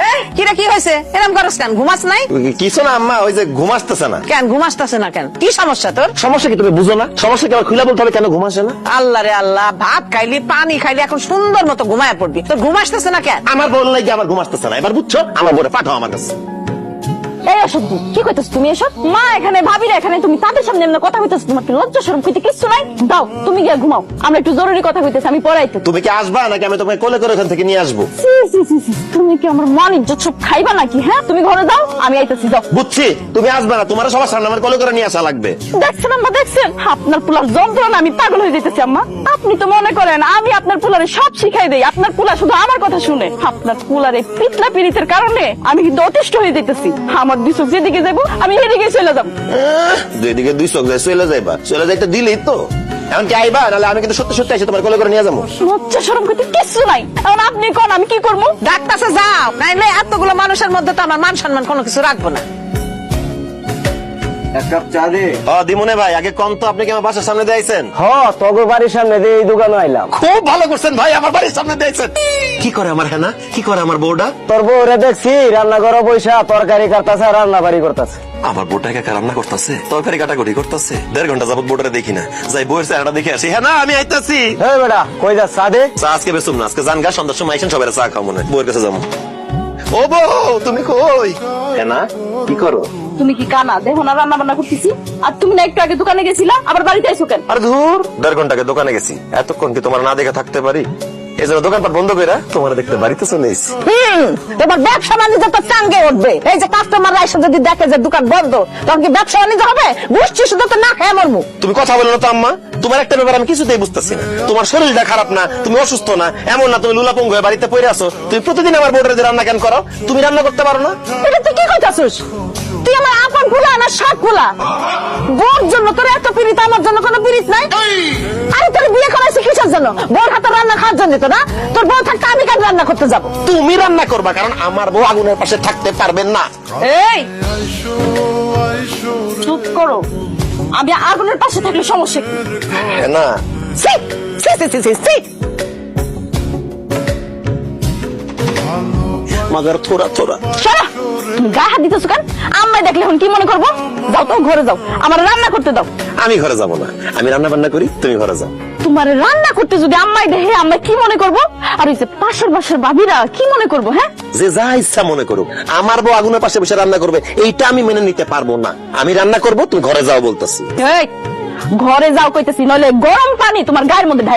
এই কিরে কি হয়েছে এরকম করস কেন? ঘুমাস নাই? কিছু না আম্মা, ওই যে ঘুম আসতেছে না। কেন ঘুম আসতেছে না কেন? কি সমস্যা তোর? সমস্যা কি তুমি বুঝো না? সমস্যা কি আমার খুলে বলতে হবে কেন ঘুম আসে না? আল্লাহ রে আল্লাহ, ভাত খাইলি পানি খাইলি এখন সুন্দর মতো ঘুমায় পড়বি, তোর ঘুম আসতেছে না কেন? আমার বোন লাগে আমার ঘুম আসতেছে না, এবার বুঝছো? আমার বোনে পাঠাও আমার কাছে। এই অসভ্য, কি কইতেছ তুমি এসব? মা এখানে, ভাবিরা এখানে, তুমি তাদের সামনে এমন কথা কইতেছ? তোমার কি লজ্জা শরম কইতে কিচ্ছু নাই? দাও তুমি গিয়ে ঘুমাও, আমরা একটু জরুরি কথা কইতেছি, আমি পড়াইতে। তুমি কি আসবা নাকি আমি তোমাকে কোলে করে ওখান থেকে নিয়ে আসবো? তুমি কি আমার মান ইজ্জত সব খাইবা নাকি? হ্যাঁ তুমি ঘরে দাও, আমি আইতেছি। যাও। বুঝছি তুমি আসবা না, তোমার সবার সামনে আমার কোলে করে নিয়ে আসা লাগবে। দেখছেন আম্মা, দেখছেন আপনার পুলার যন্ত্রণা, আমি পাগল হয়ে যেতেছি আম্মা। আপনি তো মনে করেন আমি আপনার পুলারে সব শিখাই দেই, আপনার পুলা শুধু আমার কথা শুনে। আপনার পুলারে পিতলা পিড়িতের কারণে আমি কিন্তু অতিষ্ঠ হয়ে যেতেছি। আমার দুই চোখ যেদিকে যাবো আমি এদিকে চলে যাবো। দুই দিকে দুই চোখ যায়, চলে যাইবা, চলে যাইতে দিলেই তো। এখন কি আইবা? নাহলে আমি কিন্তু সত্যি সত্যি এসে তোমার কোলে করে নিয়ে যাবো। লজ্জা শরম করতে কিচ্ছু নাই। এখন আপনি কোন, আমি কি করবো? ডাক্তারছে যাও, নাইলে এতগুলো মানুষের মধ্যে তো আমার মান সম্মান কোনো কিছু রাখবো না। এক কাপ চা দে। দিমুনে ভাই, আগে কম তো, আপনি কি আমার বাসার সামনে দিয়েছেন? তোর বাড়ির সামনে দিয়ে এই দোকানে আইলাম। খুব ভালো করছেন ভাই, আমার বাড়ির সামনে দিয়েছেন। কি করে আমার হেনা, কি করে আমার বউটা? তোর বউরে দেখছি রান্না ঘরে বইসা তরকারি কাটতাছে, রান্না বাড়ি করতেছে। আমার বউটাকে রান্না করতেছে, তরকারি কাটাকুটি করতেছে। 1.5 ঘন্টা যাবত বউটারে দেখি না, যাই বউয়ের চেহারাটা দেখে আসি। হ্যাঁ না, আমি আইতাছি। হ্যাঁ বেটা, কই যা? চা দে। চা আজকে বেসুম না, আজকে জান গা, সন্ধ্যার সময় আইসেন, সবাই চা খাও মনে হয়। বউয়ের কাছে যাবো। ও বউ, তুমি কই? হ্যাঁ না, কি করো? তুমি কি কানা দেখো না রান্না বান্না করতেছি? আর তুমি না একটু আগে দোকানে গেছিলা, আবার বাড়িতে আইছো কেন? আরে ধুর, 1.5 ঘন্টা আগে দোকানে গেছি, এতক্ষণ কি তোমার না দেখে থাকতে পারি? এই জন্য দোকানপাট বন্ধ করে তোমার দেখতে বাড়িতে চলে এসেছি। তোমার ব্যবসা বাণিজ্য তো চাঙ্গে উঠবে। এই যে কাস্টমার এসে যদি দেখে যে দোকান বন্ধ, তখন কি ব্যবসা বাণিজ্য হবে? বুঝছি শুধু তো না খেয়ে মরমু। তুমি কথা বলো না তো আম্মা, তোমার একটা ব্যাপার আমি কিছুতেই বুঝতেছি না। তোমার শরীরটা খারাপ না, তুমি অসুস্থ না, এমন না তুমি লুলাপঙ্গ হয়ে বাড়িতে পড়ে আছো। তুমি প্রতিদিন আমার বোর্ডে রান্না কেন করো? তুমি রান্না করতে পারো না? এটা তুই কি কইতাছিস? তুই আমার আপন ফুলা না সাত ফুলা? বোর জন্য তোর এত পিরিত, আমার জন্য কোনো পিরিত নাই? আরে তোর বিয়ে করাইছি কিসের জন্য? বোর হাতে রান্না খাওয়ার জন্য তো না? তোর বউ থাকতে আমি কেন রান্না করতে যাবো? তুমি রান্না করবা, কারণ আমার বউ আগুনের পাশে থাকতে পারবেন না। এই চুপ করো, আমি আগুনের পাশে থাকলে সমস্যা কি? হ্যাঁ না, সি সি সি সি সি সি। মাগার থোড়া থোড়া। সারা তুমি গায়ে হাত দিতেছো কেন? আম্মাই দেখলে এখন কি মনে করবো? যাও তো ঘরে যাও, আমার রান্না করতে দাও। আমি ঘরে যাবো না, আমি রান্না বান্না করি, তুমি ঘরে যাও। তোমার রান্না করতে যদি আম্মাই দেখে, আম্মাই কি মনে করবো? আর ওই যে পাশের বাসার ভাবিরা কি মনে করবো? হ্যাঁ, যে যা ইচ্ছা মনে করুক, আমার বউ আগুনের পাশে বসে রান্না করবে, এইটা আমি মেনে নিতে পারবো না। আমি রান্না করবো, তুমি ঘরে যাও বলতেছি। এই ঘরে যাও কইতেছি, নইলে গরম পানি তোমার গায়ের মধ্যে ঢাল।